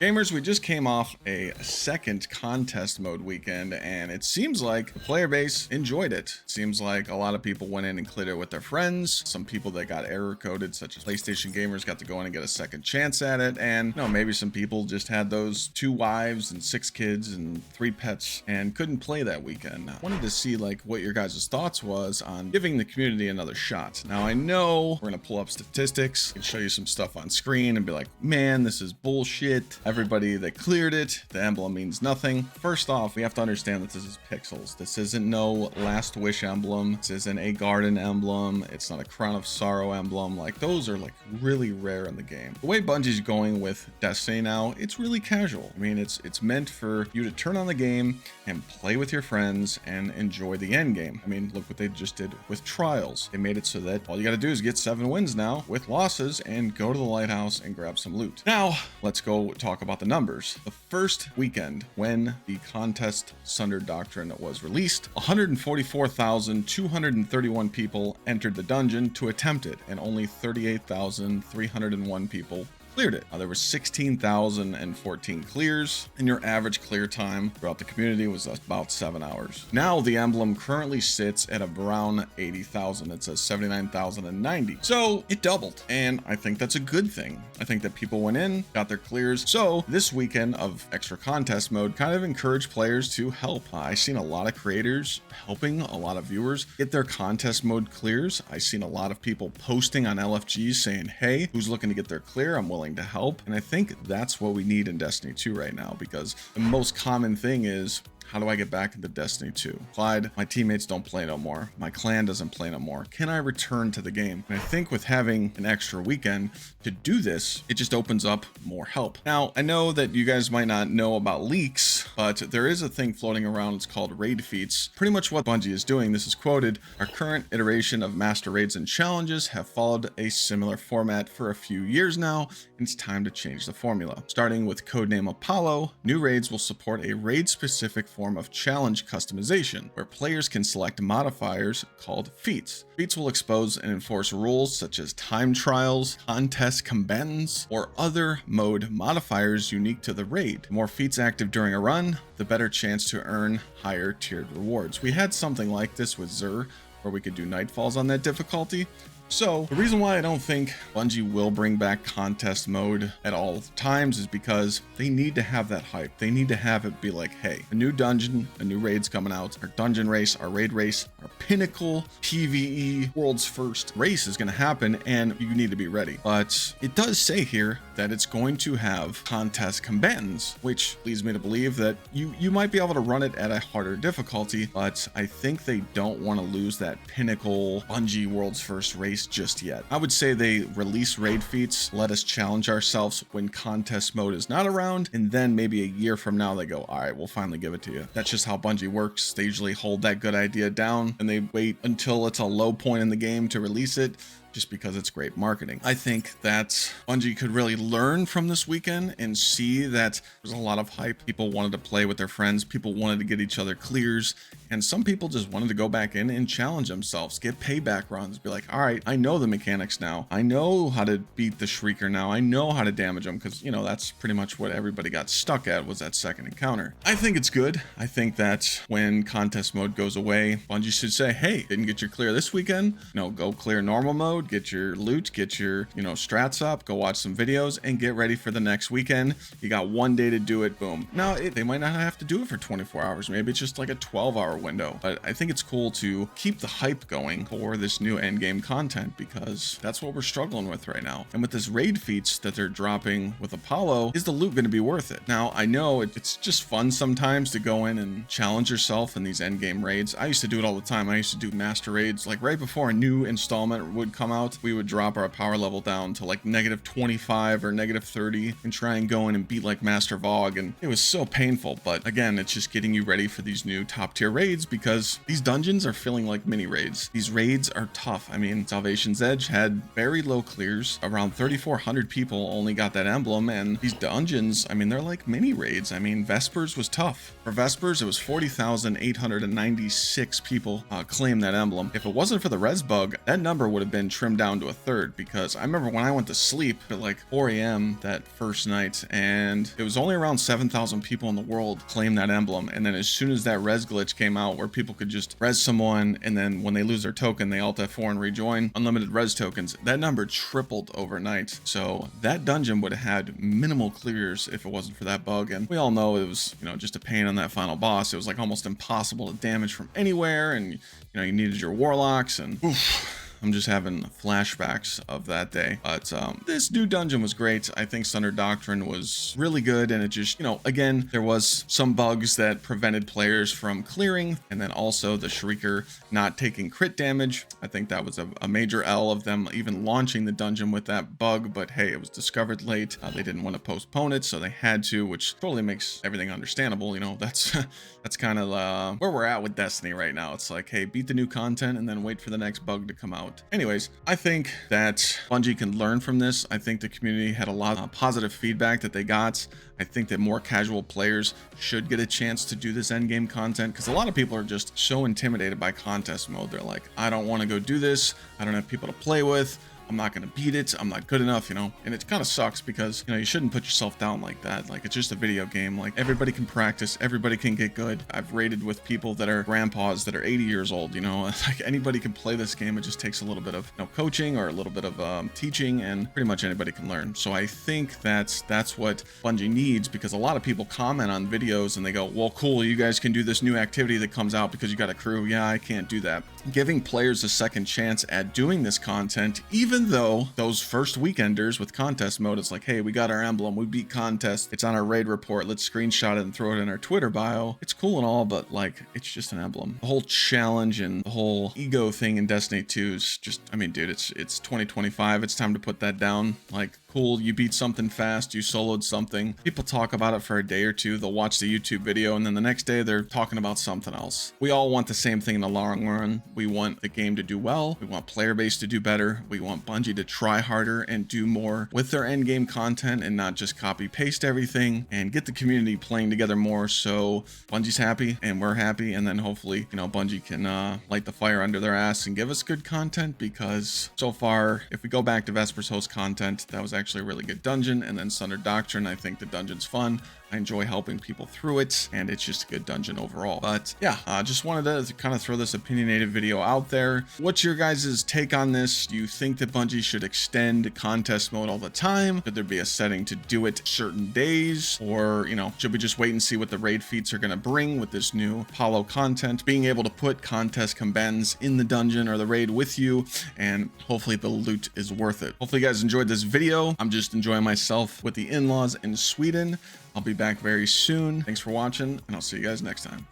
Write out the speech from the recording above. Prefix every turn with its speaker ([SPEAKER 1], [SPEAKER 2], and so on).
[SPEAKER 1] Gamers, we just came off a second contest mode weekend, and it seems like the player base enjoyed it. Seems like a lot of people went in and cleared it with their friends. Some people that got error coded, such as PlayStation gamers, got to go in and get a second chance at it. And maybe some people just had those 2 wives and 6 kids and 3 pets and couldn't play that weekend. I wanted to see what your guys' thoughts was on giving the community another shot. Now I know we're gonna pull up statistics and show you some stuff on screen and be like, man, this is bullshit. Everybody that cleared it, the emblem means nothing. First off, we have to understand that this is pixels. This isn't no Last Wish emblem. This isn't a Garden emblem. It's not a Crown of Sorrow emblem. Those are really rare in the game. The way Bungie's going with Destiny now, it's really casual. I mean, it's meant for you to turn on the game and play with your friends and enjoy the end game. I mean, look what they just did with Trials. They made it so that all you gotta do is get 7 wins now with losses and go to the lighthouse and grab some loot. Now, let's go talk about the numbers. The first weekend when the Contest Sundered Doctrine was released, 144,231 people entered the dungeon to attempt it, and only 38,301 people cleared it. There were 16,014 clears, and your average clear time throughout the community was about 7 hours. Now the emblem currently sits at around 80,000. It says 79,090. So it doubled, and I think that's a good thing. I think that people went in, got their clears. So this weekend of extra contest mode kind of encouraged players to help. I've seen a lot of creators helping a lot of viewers get their contest mode clears. I've seen a lot of people posting on LFGs saying, hey, who's looking to get their clear? I'm willing to help. And I think that's what we need in Destiny 2 right now, because the most common thing is, how do I get back into Destiny 2? Clyde, my teammates don't play no more. My clan doesn't play no more. Can I return to the game? And I think with having an extra weekend to do this, it just opens up more help. Now, I know that you guys might not know about leaks, but there is a thing floating around. It's called raid feats. Pretty much what Bungie is doing. This is quoted: our current iteration of master raids and challenges have followed a similar format for a few years now, and it's time to change the formula. Starting with codename Apollo, new raids will support a raid-specific form of challenge customization, where players can select modifiers called feats. Feats will expose and enforce rules such as time trials, contest combatants, or other mode modifiers unique to the raid. The more feats active during a run, the better chance to earn higher tiered rewards. We had something like this with Gsxrclyde, where we could do nightfalls on that difficulty. So the reason why I don't think Bungie will bring back contest mode at all times is because they need to have that hype. They need to have it be like, hey, a new dungeon, a new raid's coming out. Our dungeon race, our raid race, our pinnacle PvE world's first race is going to happen, and you need to be ready. But it does say here that it's going to have contest combatants, which leads me to believe that you might be able to run it at a harder difficulty, but I think they don't want to lose that pinnacle Bungie world's first race just yet. I would say they release raid feats, let us challenge ourselves when contest mode is not around, and then maybe a year from now they go, all right, we'll finally give it to you. That's just how Bungie works. They usually hold that good idea down and they wait until it's a low point in the game to release it, just because it's great marketing. I think that Bungie could really learn from this weekend and see that there's a lot of hype. People wanted to play with their friends. People wanted to get each other clears. And some people just wanted to go back in and challenge themselves, get payback runs, be like, all right, I know the mechanics now. I know how to beat the Shrieker now. I know how to damage them, because, that's pretty much what everybody got stuck at, was that second encounter. I think it's good. I think that when contest mode goes away, Bungie should say, hey, didn't get your clear this weekend? Go clear normal mode, get your loot, get your, strats up, go watch some videos, and get ready for the next weekend. You got 1 day to do it, boom. Now, they might not have to do it for 24 hours. Maybe it's just like a 12-hour window. But I think it's cool to keep the hype going for this new endgame content, because that's what we're struggling with right now. And with this raid feats that they're dropping with Apollo, is the loot going to be worth it? Now, I know it's just fun sometimes to go in and challenge yourself in these endgame raids. I used to do it all the time. I used to do master raids, right before a new installment would come out. We would drop our power level down to -25 or -30 and try and go in and beat Master Vogue, and it was so painful. But again, it's just getting you ready for these new top tier raids, because these dungeons are feeling like mini raids. These raids are tough. I mean, Salvation's Edge had very low clears. Around 3,400 people only got that emblem, and these dungeons, I mean, they're like mini raids. I mean, Vespers was tough. For Vespers, it was 40,896 people claimed that emblem. If it wasn't for the res bug, that number would have been trimmed down to a third, because I remember when I went to sleep at like 4 a.m. that first night, and it was only around 7,000 people in the world claim that emblem. And then as soon as that res glitch came out where people could just res someone, and then when they lose their token, they alt F4 and rejoin, unlimited res tokens, that number tripled overnight. So that dungeon would have had minimal clears if it wasn't for that bug. And we all know it was, you know, just a pain on that final boss. It was like almost impossible to damage from anywhere, and you know, you needed your warlocks, and oof, I'm just having flashbacks of that day. But this new dungeon was great. I think Thunder Doctrine was really good, and it just, you know, again, there was some bugs that prevented players from clearing, and then also the Shrieker not taking crit damage. I think that was a major L of them even launching the dungeon with that bug, but hey, it was discovered late. They didn't want to postpone it, so they had to, which totally makes everything understandable. You know, that's that's kind of where we're at with Destiny right now. It's like, hey, beat the new content and then wait for the next bug to come out. Anyways, I think that Bungie can learn from this. I think the community had a lot of positive feedback that they got. I think that more casual players should get a chance to do this endgame content, because a lot of people are just so intimidated by contest mode. They're like, I don't want to go do this. I don't have people to play with. I'm not going to beat it. I'm not good enough, you know, and it kind of sucks because, you know, you shouldn't put yourself down like that. Like, it's just a video game. Like, everybody can practice. Everybody can get good. I've raided with people that are grandpas that are 80 years old, you know, like anybody can play this game. It just takes a little bit of, you know, coaching or a little bit of teaching, and pretty much anybody can learn. So I think that's what Bungie needs, because a lot of people comment on videos and they go, well, cool, you guys can do this new activity that comes out because you got a crew. Yeah, I can't do that. Giving players a second chance at doing this content, even though those first weekenders with contest mode, it's like, hey, we got our emblem, we beat contest, it's on our raid report, let's screenshot it and throw it in our Twitter bio. It's cool and all, but like, it's just an emblem. The whole challenge and the whole ego thing in Destiny 2 is just, I mean, dude, it's 2025. It's time to put that down. Like, cool, you beat something fast, you soloed something. People talk about it for a day or two. They'll watch the YouTube video, and then the next day they're talking about something else. We all want the same thing in the long run. We want the game to do well. We want player base to do better. We want Bungie to try harder and do more with their end game content, and not just copy paste everything, and get the community playing together more, so Bungie's happy and we're happy. And then hopefully, you know, Bungie can light the fire under their ass and give us good content, because so far, if we go back to Vesper's host content, that was actually a really good dungeon. And then Thunder Doctrine, I think the dungeon's fun. I enjoy helping people through it, and it's just a good dungeon overall. But yeah, just wanted to kind of throw this opinionated video out there. What's your guys' take on this? Do you think that Bungie should extend contest mode all the time? Could there be a setting to do it certain days? Or, you know, should we just wait and see what the raid feats are going to bring with this new Apollo content? Being able to put contest combatants in the dungeon or the raid with you, and hopefully the loot is worth it. Hopefully you guys enjoyed this video. I'm just enjoying myself with the in-laws in Sweden. I'll be back very soon. Thanks for watching, and I'll see you guys next time.